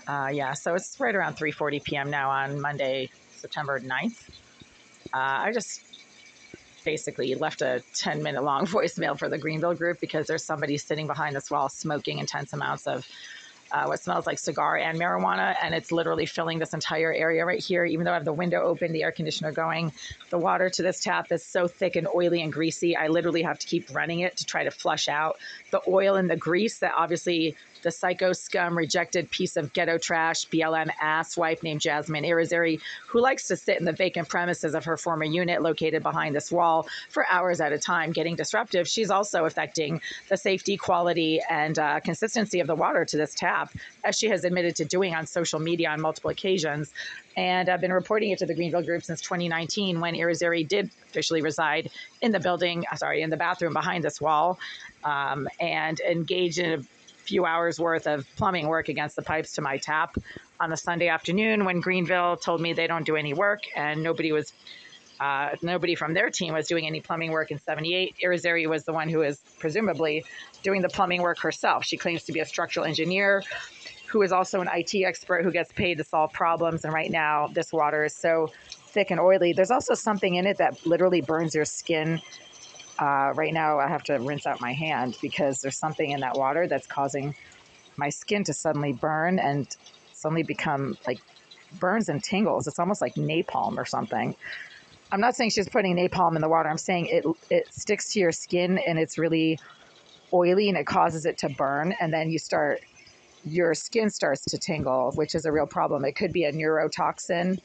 Yeah, so it's right around 3:40 p.m. now on Monday, September 9th. I just basically left a 10-minute long voicemail for the Greenville group because there's somebody sitting behind this wall smoking intense amounts of what smells like cigar and marijuana, and it's literally filling this entire area right here. Even though I have the window open, the air conditioner going, the water to this tap is so thick and oily and greasy, I literally have to keep running it to try to flush out the oil and the grease that obviously the psycho scum rejected piece of ghetto trash BLM asswipe named Jasmine Irizarry, who likes to sit in the vacant premises of her former unit located behind this wall for hours at a time, getting disruptive. She's also affecting the safety, quality, and consistency of the water to this tap, as she has admitted to doing on social media on multiple occasions. And I've been reporting it to the Greenville group since 2019, when Irizarry did officially reside in the in the bathroom behind this wall, and engage in a few hours worth of plumbing work against the pipes to my tap on a Sunday afternoon, when Greenville told me they don't do any work and nobody from their team was doing any plumbing work in 78. Irizarry was the one who is presumably doing the plumbing work herself. She claims to be a structural engineer who is also an IT expert who gets paid to solve problems. And right now, this water is so thick and oily. There's also something in it that literally burns your skin. Right now, I have to rinse out my hand because there's something in that water that's causing my skin to suddenly burn and suddenly become like burns and tingles. It's almost like napalm or something. I'm not saying she's putting napalm in the water. I'm saying it sticks to your skin and it's really oily and it causes it to burn. And then your skin starts to tingle, which is a real problem. It could be a neurotoxin,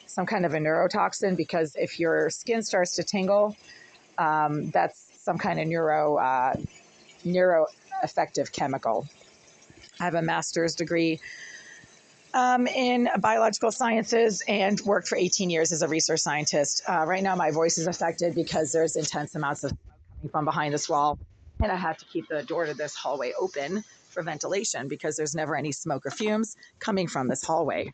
some kind of a neurotoxin, because if your skin starts to tingle, that's some kind of neuroaffective chemical. I have a master's degree in biological sciences and worked for 18 years as a research scientist. Right now, my voice is affected because there's intense amounts of smoke coming from behind this wall, and I have to keep the door to this hallway open for ventilation because there's never any smoke or fumes coming from this hallway.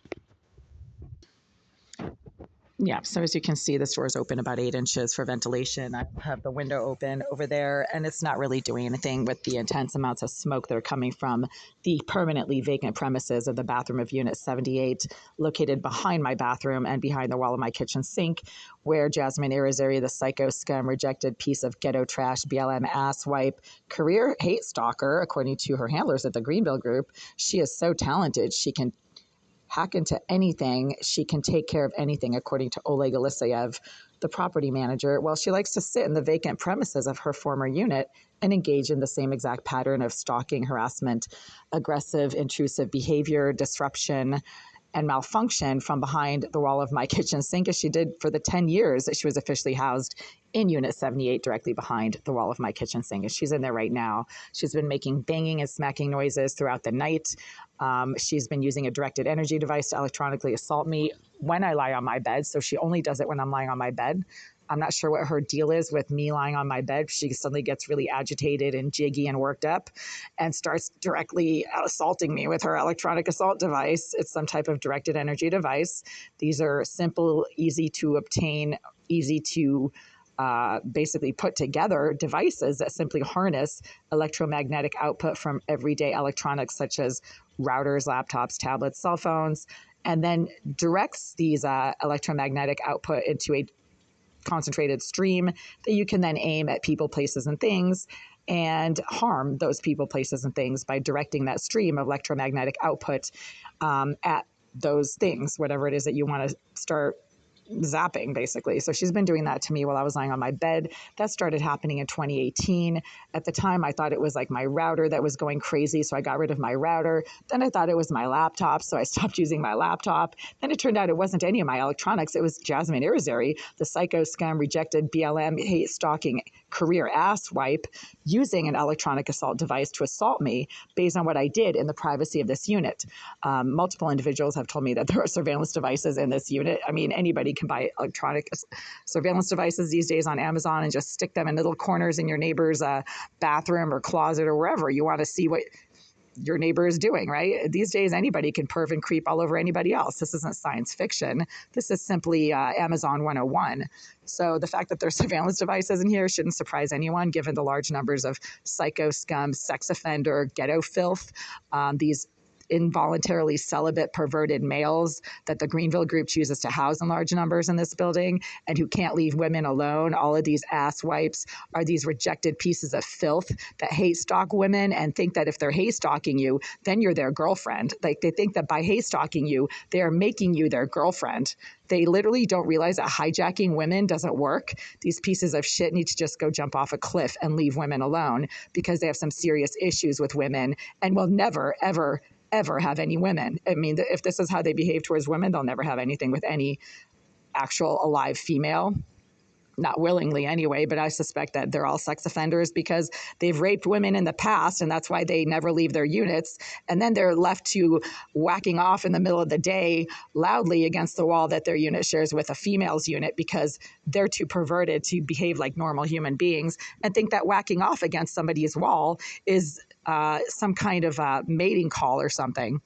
Yeah, so as you can see, this door is open about 8 inches for ventilation. I have the window open over there, and it's not really doing anything with the intense amounts of smoke that are coming from the permanently vacant premises of the bathroom of Unit 78, located behind my bathroom and behind the wall of my kitchen sink, where Jasmine Irizarry, the psycho scum rejected piece of ghetto trash BLM asswipe, career hate stalker, according to her handlers at the Greenville group. She is so talented. She can hack into anything. She can take care of anything, according to Oleg Eliseyev, the property manager. Well, she likes to sit in the vacant premises of her former unit and engage in the same exact pattern of stalking, harassment, aggressive, intrusive behavior, disruption, and malfunction from behind the wall of my kitchen sink, as she did for the 10 years that she was officially housed in Unit 78, directly behind the wall of my kitchen sink. And she's in there right now. She's been making banging and smacking noises throughout the night. She's been using a directed energy device to electronically assault me when I lie on my bed. So she only does it when I'm lying on my bed. I'm not sure what her deal is with me lying on my bed. She suddenly gets really agitated and jiggy and worked up and starts directly assaulting me with her electronic assault device. It's some type of directed energy device. These are simple, easy to obtain, easy to basically put together devices that simply harness electromagnetic output from everyday electronics such as routers, laptops, tablets, cell phones, and then directs these electromagnetic output into a concentrated stream that you can then aim at people, places, and things and harm those people, places, and things by directing that stream of electromagnetic output at those things, whatever it is that you want to start zapping, basically. So she's been doing that to me while I was lying on my bed. That started happening in 2018. At the time, I thought it was like my router that was going crazy, so I got rid of my router. Then I thought it was my laptop, so I stopped using my laptop. Then it turned out it wasn't any of my electronics. It was Jasmine Irizarry, the psycho scam rejected BLM hate stalking career asswipe, using an electronic assault device to assault me based on what I did in the privacy of this unit. Multiple individuals have told me that there are surveillance devices in this unit. I mean, anybody can buy electronic surveillance devices these days on Amazon and just stick them in little corners in your neighbor's bathroom or closet or wherever you want to see what your neighbor is doing, right? These days, anybody can perv and creep all over anybody else. This isn't science fiction. This is simply Amazon 101. So the fact that there's surveillance devices in here shouldn't surprise anyone, given the large numbers of psycho scum, sex offender, ghetto filth. These involuntarily celibate, perverted males that the Greenville group chooses to house in large numbers in this building and who can't leave women alone. All of these ass wipes are these rejected pieces of filth that hate stalk women and think that if they're hate stalking you, then you're their girlfriend. Like they think that by hate stalking you, they are making you their girlfriend. They literally don't realize that hijacking women doesn't work. These pieces of shit need to just go jump off a cliff and leave women alone because they have some serious issues with women and will never, ever, ever have any women. I mean, if this is how they behave towards women, they'll never have anything with any actual alive female. Not willingly anyway, but I suspect that they're all sex offenders because they've raped women in the past and that's why they never leave their units. And then they're left to whacking off in the middle of the day loudly against the wall that their unit shares with a female's unit because they're too perverted to behave like normal human beings and think that whacking off against somebody's wall is some kind of mating call or something.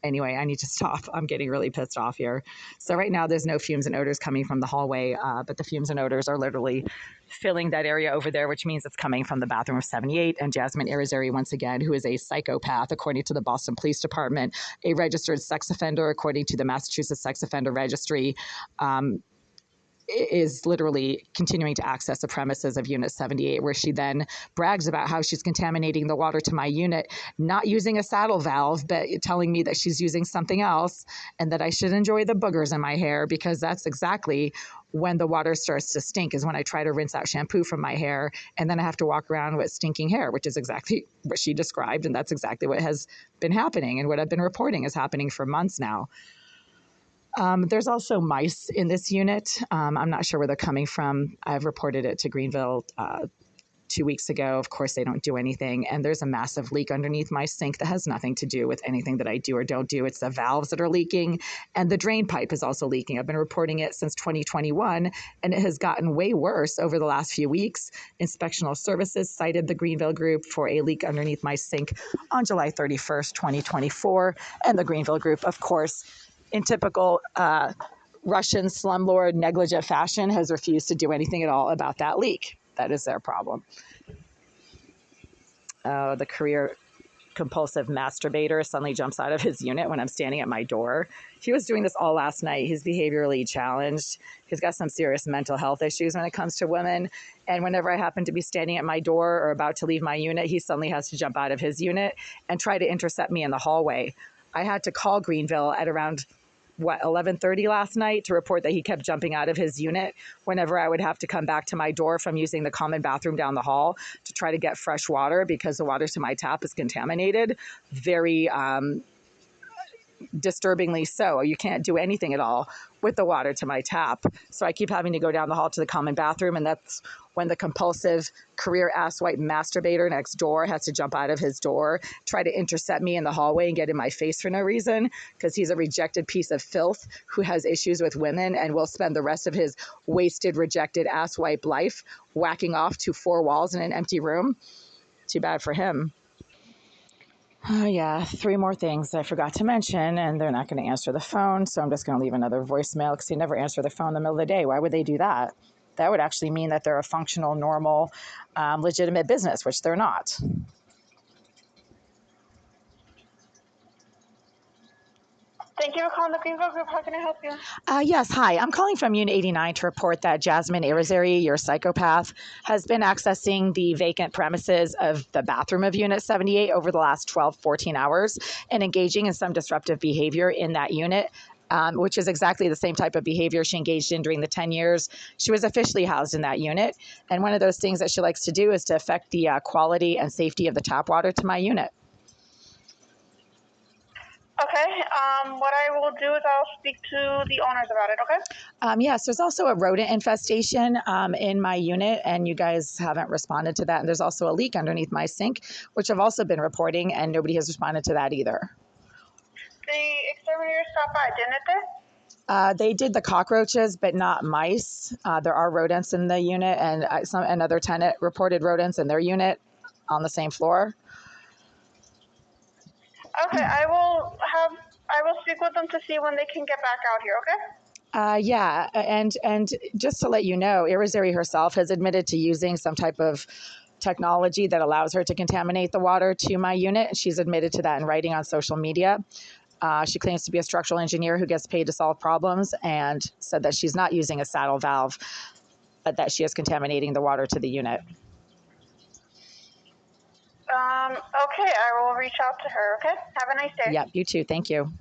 Anyway, I need to stop. I'm getting really pissed off here. So right now there's no fumes and odors coming from the hallway, but the fumes and odors are literally filling that area over there, which means it's coming from the bathroom of 78. And Jasmine Irizarry, once again, who is a psychopath, according to the Boston Police Department, a registered sex offender, according to the Massachusetts Sex Offender Registry, is literally continuing to access the premises of Unit 78, where she then brags about how she's contaminating the water to my unit, not using a saddle valve, but telling me that she's using something else and that I should enjoy the boogers in my hair because that's exactly when the water starts to stink, is when I try to rinse out shampoo from my hair and then I have to walk around with stinking hair, which is exactly what she described. And that's exactly what has been happening and what I've been reporting is happening for months now. There's also mice in this unit. I'm not sure where they're coming from. I've reported it to Greenville 2 weeks ago. Of course, they don't do anything. And there's a massive leak underneath my sink that has nothing to do with anything that I do or don't do. It's the valves that are leaking. And the drain pipe is also leaking. I've been reporting it since 2021, and it has gotten way worse over the last few weeks. Inspectional Services cited the Greenville Group for a leak underneath my sink on July 31st, 2024. And the Greenville Group, of course, in typical Russian slumlord negligent fashion, has refused to do anything at all about that leak. That is their problem. The career compulsive masturbator suddenly jumps out of his unit when I'm standing at my door. He was doing this all last night. He's behaviorally challenged. He's got some serious mental health issues when it comes to women. And whenever I happen to be standing at my door or about to leave my unit, he suddenly has to jump out of his unit and try to intercept me in the hallway. I had to call Greenville at around 11:30 last night to report that he kept jumping out of his unit whenever I would have to come back to my door from using the common bathroom down the hall to try to get fresh water because the water to my tap is contaminated. Very disturbingly so. You can't do anything at all with the water to my tap. So I keep having to go down the hall to the common bathroom, and that's when the compulsive career asswipe masturbator next door has to jump out of his door, try to intercept me in the hallway and get in my face for no reason, because he's a rejected piece of filth who has issues with women and will spend the rest of his wasted, rejected asswipe life whacking off to four walls in an empty room. Too bad for him. Oh, yeah, three more things I forgot to mention, and they're not going to answer the phone, so I'm just going to leave another voicemail because they never answer the phone in the middle of the day. Why would they do that? That would actually mean that they're a functional, normal, legitimate business, which they're not. Thank you for calling the Greenville Group. How can I help you? Yes, hi. I'm calling from Unit 89 to report that Jasmine Irizarry, your psychopath, has been accessing the vacant premises of the bathroom of Unit 78 over the last 14 hours and engaging in some disruptive behavior in that unit. Which is exactly the same type of behavior she engaged in during the 10 years she was officially housed in that unit. And one of those things that she likes to do is to affect the quality and safety of the tap water to my unit. Okay. What I will do is I'll speak to the owners about it, okay? Yes, there's also a rodent infestation in my unit, and you guys haven't responded to that. And there's also a leak underneath my sink, which I've also been reporting, and nobody has responded to that either. The exterminators stopped by, didn't they? They did the cockroaches, but not mice. There are rodents in the unit, and another tenant reported rodents in their unit on the same floor. Okay, I will speak with them to see when they can get back out here, okay? Yeah, and just to let you know, Irizarry herself has admitted to using some type of technology that allows her to contaminate the water to my unit. She's admitted to that in writing on social media. She claims to be a structural engineer who gets paid to solve problems, and said that she's not using a saddle valve, but that she is contaminating the water to the unit. Okay, I will reach out to her, okay? Have a nice day. Yep, you too. Thank you.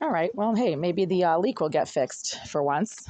All right. Well, hey, maybe the leak will get fixed for once.